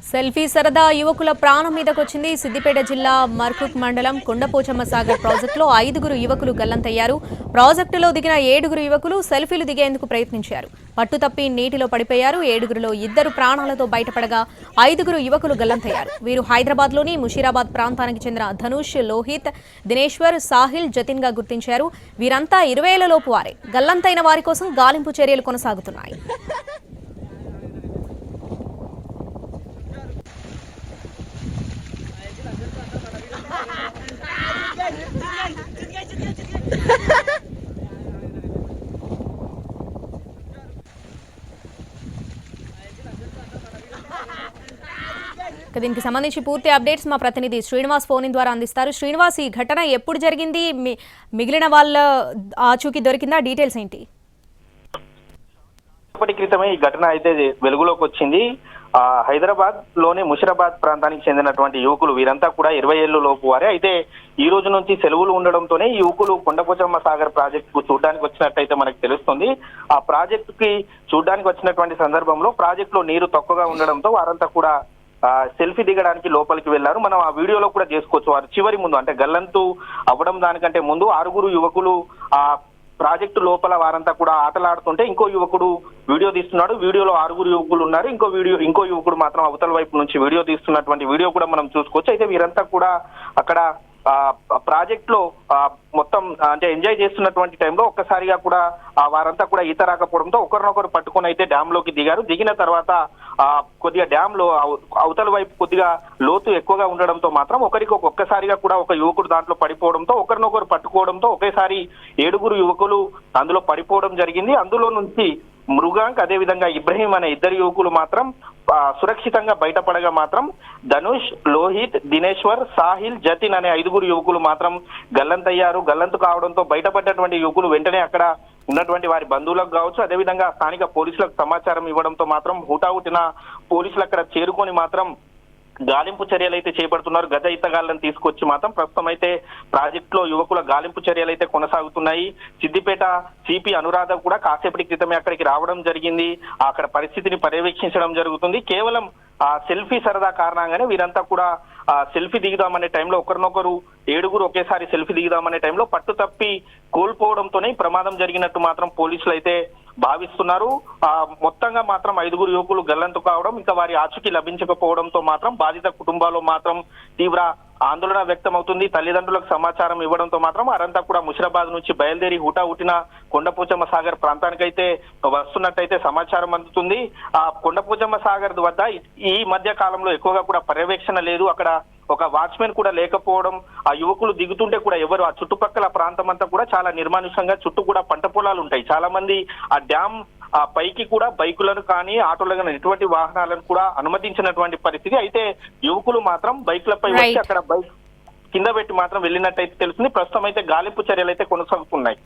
Selfie సరదా యువకుల ప్రాణం మీదకొచ్చింది. సిద్దిపేట జిల్లా మర్కుక్ మండలం కొండపోచమ్మ సాగర్ ప్రాజెక్టులో 5 యువకులు గల్లంతయ్యారు. ప్రాజెక్టులో దిగిన 7 యువకులు సెల్ఫీలు దిగేందుకు ప్రయత్నించారు. పట్టుతప్పి నీటిలో పడిపోయారు. 7లో 2 ప్రాణాలతో బయటపడగా 5 యువకులు గల్లంతయ్యారు. వీరు హైదరాబాద్లోని ముషీరాబాద్ ప్రాంతానికి చెందిన ధనుష్, లోహిత్, దినేశ్వర్, సాహిల్, జతిన్ గా గుర్తించారు. వీరంతా 20 ఏళ్లలోపు వారే. గల్లంతైన వారి కోసం గాలింపు చర్యలు కొనసాగుతున్నాయి. దీనికి సంబంధించి పూర్తి అప్డేట్స్ మా ప్రతినిధి శ్రీనివాస్ ఫోన్ ద్వారా అందిస్తారు. శ్రీనివాస్, ఈ ఘటన ఎప్పుడు జరిగింది? మిగిలిన వాళ్ళ ఆచూకీ దొరికిందా? డీటెయిల్స్ ఏంటి? ఇప్పటి క్రితమే ఈ ఘటన అయితే వెలుగులోకి వచ్చింది. హైదరాబాద్ లోని ముషీరాబాద్ ప్రాంతానికి చెందినటువంటి యువకులు వీరంతా కూడా 20 ఏళ్ల లోపు వారే. అయితే ఈ రోజు నుంచి సెలవులు ఉండడంతోనే ఈ యువకులు కొండపోచమ్మ సాగర్ ప్రాజెక్టు కు చూడడానికి వచ్చినట్టయితే మనకు తెలుస్తుంది. ఆ ప్రాజెక్టు కి చూడడానికి వచ్చినటువంటి సందర్భంలో ప్రాజెక్ట్ లో నీరు తక్కువగా ఉండడంతో వారంతా కూడా సెల్ఫీ దిగడానికి లోపలికి వెళ్లారు. మనం ఆ వీడియోలో కూడా చేసుకోవచ్చు. వారు చివరి ముందు అంటే గల్లంతు అవ్వడం దానికంటే ముందు 6 యువకులు ఆ ప్రాజెక్టు లోపల వారంతా కూడా ఆటలాడుతుంటే ఇంకో యువకుడు వీడియో తీస్తున్నాడు. వీడియోలో 6 యువకులు ఉన్నారు. ఇంకో యువకుడు మాత్రం అవతల వైపు నుంచి వీడియో తీస్తున్నటువంటి వీడియో కూడా మనం చూసుకోవచ్చు. అయితే వీరంతా కూడా అక్కడ ప్రాజెక్ట్ లో మొత్తం అంటే ఎంజాయ్ చేస్తున్నటువంటి టైంలో ఒక్కసారిగా కూడా వారంతా కూడా ఈత రాకపోవడంతో ఒకరినొకరు పట్టుకొని అయితే డ్యామ్ లోకి దిగారు. దిగిన తర్వాత కొద్దిగా డ్యామ్ లో అవతల వైపు కొద్దిగా లోతు ఎక్కువగా ఉండడంతో మాత్రం ఒక్కసారిగా కూడా ఒక యువకుడు దాంట్లో పడిపోవడంతో ఒకరినొకరు పట్టుకోవడంతో ఒకేసారి 7 యువకులు అందులో పడిపోవడం జరిగింది. అందులో నుంచి మృగాంక్ అదేవిధంగా ఇబ్రహీం అనే 2 యువకులు మాత్రం సురక్షితంగా బయటపడగా మాత్రం ధనుష్, లోహిత్, దినేశ్వర్, సాహిల్, జతిన్ అనే 5 యువకులు మాత్రం గల్లంతయ్యారు. గల్లంతు కావడంతో బయటపడ్డటువంటి యువకులు వెంటనే అక్కడ ఉన్నటువంటి వారి బంధువులకు కావచ్చు, అదేవిధంగా స్థానిక పోలీసులకు సమాచారం ఇవ్వడంతో మాత్రం హుటాహుటిన పోలీసులు అక్కడ చేరుకొని మాత్రం గాలింపు చర్యలు అయితే చేపడుతున్నారు. గజ ఈతగాళ్లను తీసుకొచ్చి మాత్రం ప్రస్తుతం అయితే ప్రాజెక్ట్ లో యువకుల గాలింపు చర్యలు అయితే కొనసాగుతున్నాయి. సిద్దిపేట సిపి అనురాధ కూడా కాసేపటి క్రితమే అక్కడికి రావడం జరిగింది. అక్కడ పరిస్థితిని పర్యవేక్షించడం జరుగుతుంది. కేవలం సెల్ఫీ సరదా కారణంగానే వీరంతా కూడా సెల్ఫీ దిగుదామనే టైంలో ఒకరినొకరు 7 ఒకేసారి సెల్ఫీ దిగుదామనే టైంలో పట్టు తప్పి కోల్పోవడంతోనే ప్రమాదం జరిగినట్టు మాత్రం పోలీసులు అయితే భావిస్తున్నారు. మొత్తంగా మాత్రం 5 యువకులు గల్లంతు కావడం, ఇంకా వారి ఆచూకీ లభించకపోవడంతో మాత్రం బాధిత కుటుంబాల్లో మాత్రం తీవ్ర ఆందోళన వ్యక్తమవుతుంది. తల్లిదండ్రులకు సమాచారం ఇవ్వడంతో మాత్రం వారంతా కూడా ముషీరాబాద్ నుంచి బయలుదేరి హుటాహుటిన కొండపోచమ్మ సాగర్ ప్రాంతానికైతే వస్తున్నట్టయితే సమాచారం అందుతుంది. కొండపోచమ్మ సాగర్ వద్ద ఈ మధ్య కాలంలో ఎక్కువగా కూడా పర్యవేక్షణ లేదు. అక్కడ ఒక వాచ్మెన్ కూడా లేకపోవడం, ఆ యువకులు దిగుతుంటే కూడా ఎవరు ఆ చుట్టుపక్కల ప్రాంతం అంతా కూడా చాలా నిర్మానుష్యంగా చుట్టూ కూడా పంట పొలాలు ఉంటాయి. చాలా మంది ఆ డ్యామ్ పైకి కూడా బైకులను కానీ ఆటోలను కానీ ఎటువంటి వాహనాలను కూడా అనుమతించినటువంటి పరిస్థితి. అయితే యువకులు మాత్రం బైక్లపై వచ్చి అక్కడ బైక్ కింద పెట్టి మాత్రం వెళ్ళినట్టయితే తెలుస్తుంది. ప్రస్తుతం అయితే గాలింపు చర్యలు అయితే కొనసాగుతున్నాయి.